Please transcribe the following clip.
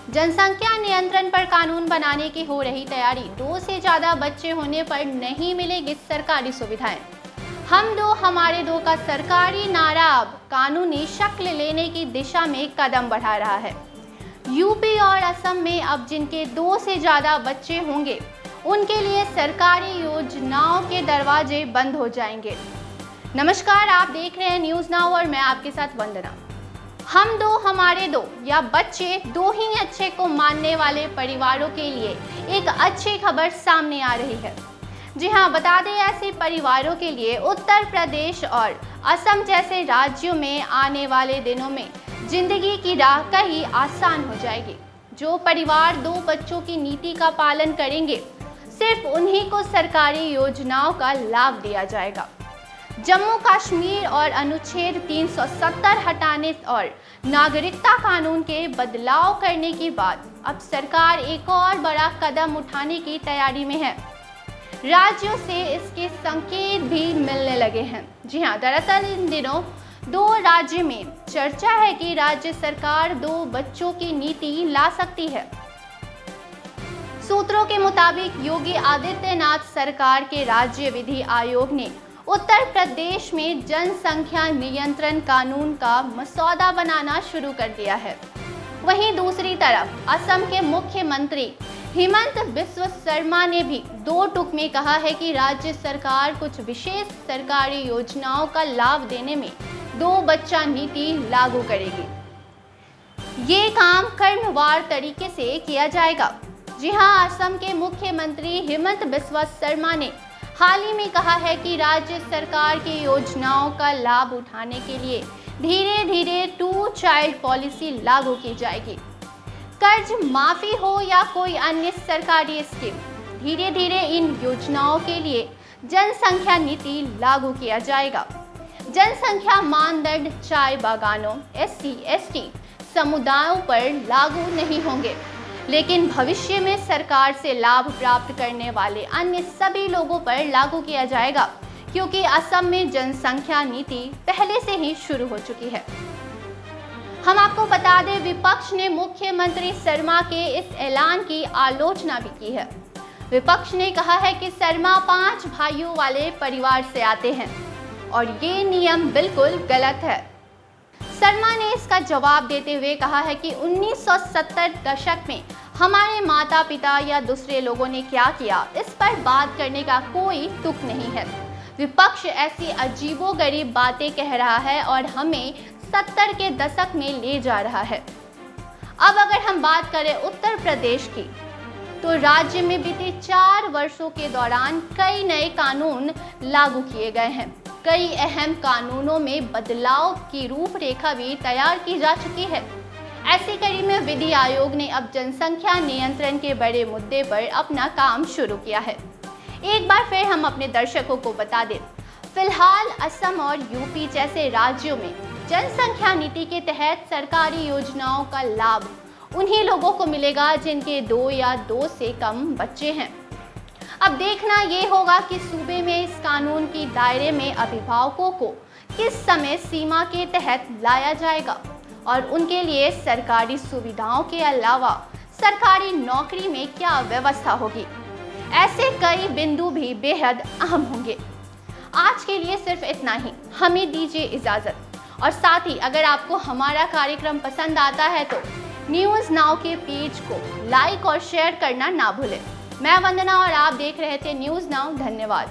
जनसंख्या नियंत्रण पर कानून बनाने की हो रही तैयारी। 2 से ज्यादा बच्चे होने पर नहीं मिलेगी सरकारी सुविधाएं। हम दो हमारे दो का सरकारी नारा अब कानूनी शक्ल लेने की दिशा में कदम बढ़ा रहा है। यूपी और असम में अब जिनके 2 से ज्यादा बच्चे होंगे उनके लिए सरकारी योजनाओं के दरवाजे बंद हो जाएंगे। नमस्कार, आप देख रहे हैं न्यूज़ नाउ और मैं आपके साथ वंदना। हम दो हमारे दो या बच्चे दो ही अच्छे को मानने वाले परिवारों के लिए एक अच्छी खबर सामने आ रही है। जी हाँ, बता दें, ऐसे परिवारों के लिए उत्तर प्रदेश और असम जैसे राज्यों में आने वाले दिनों में जिंदगी की राह कहीं आसान हो जाएगी। जो परिवार 2 बच्चों की नीति का पालन करेंगे, सिर्फ उन्हीं को सरकारी योजनाओं का लाभ दिया जाएगा। जम्मू कश्मीर और अनुच्छेद 370 हटाने और नागरिकता कानून के बदलाव करने के बाद अब सरकार एक और बड़ा कदम उठाने की तैयारी में है। राज्यों से इसके संकेत भी मिलने लगे हैं। जी हाँ, दरअसल इन दिनों 2 राज्य में चर्चा है कि राज्य सरकार 2 बच्चों की नीति ला सकती है। सूत्रों के मुताबिक योगी आदित्यनाथ सरकार के राज्य विधि आयोग ने उत्तर प्रदेश में जनसंख्या नियंत्रण कानून का मसौदा बनाना शुरू कर दिया है। वहीं दूसरी तरफ असम के मुख्यमंत्री हिमंत बिस्वा शर्मा ने भी 2 टूक में कहा है कि राज्य सरकार कुछ विशेष सरकारी योजनाओं का लाभ देने में 2 बच्चा नीति लागू करेगी। ये काम क्रमवार तरीके से किया जाएगा। जी हाँ, असम के मुख्यमंत्री हिमंत बिस्वा शर्मा ने हाल ही में कहा है कि राज्य सरकार की योजनाओं का लाभ उठाने के लिए धीरे धीरे 2 चाइल्ड पॉलिसी लागू की जाएगी। कर्ज माफी हो या कोई अन्य सरकारी स्कीम, धीरे धीरे इन योजनाओं के लिए जनसंख्या नीति लागू किया जाएगा। जनसंख्या मानदंड चाय बागानों, SC, ST समुदायों पर लागू नहीं होंगे, लेकिन भविष्य में सरकार से लाभ प्राप्त करने वाले अन्य सभी लोगों पर लागू किया जाएगा, क्योंकि असम में जनसंख्या नीति पहले से ही शुरू हो चुकी है। हम आपको बता दें, विपक्ष ने मुख्यमंत्री शर्मा के इस ऐलान की आलोचना भी की है। विपक्ष ने कहा है कि शर्मा 5 भाइयों वाले परिवार से आते हैं और ये नियम बिल्कुल गलत है। शर्मा ने इसका जवाब देते हुए कहा है कि 1970 दशक में हमारे माता पिता या दूसरे लोगों ने क्या किया, इस पर बात करने का कोई तुक नहीं है। विपक्ष ऐसी अजीबोगरीब बातें कह रहा है और हमें 70 के दशक में ले जा रहा है। अब अगर हम बात करें उत्तर प्रदेश की, तो राज्य में बीते 4 वर्षों के दौरान कई नए कानून लागू किए गए हैं। कई अहम कानूनों में बदलाव की रूपरेखा भी तैयार की जा चुकी है। ऐसी कड़ी में विधि आयोग ने अब जनसंख्या नियंत्रण के बड़े मुद्दे पर अपना काम शुरू किया है। एक बार फिर हम अपने दर्शकों को बता दें, फिलहाल असम और यूपी जैसे राज्यों में जनसंख्या नीति के तहत सरकारी योजनाओं का लाभ उन्हीं लोगों को मिलेगा जिनके 2 या 2 से कम बच्चे हैं। अब देखना ये होगा कि सूबे में इस कानून की दायरे में अभिभावकों को किस समय सीमा के तहत लाया जाएगा और उनके लिए सरकारी सुविधाओं के अलावा सरकारी नौकरी में क्या व्यवस्था होगी। ऐसे कई बिंदु भी बेहद अहम होंगे। आज के लिए सिर्फ इतना ही, हमें दीजिए इजाज़त। और साथ ही अगर आपको हमारा कार्यक्रम पसंद आता है तो न्यूज़ नाउ के पेज को लाइक और शेयर करना ना भूलें। मैं वंदना और आप देख रहे थे न्यूज़ नाउ। धन्यवाद।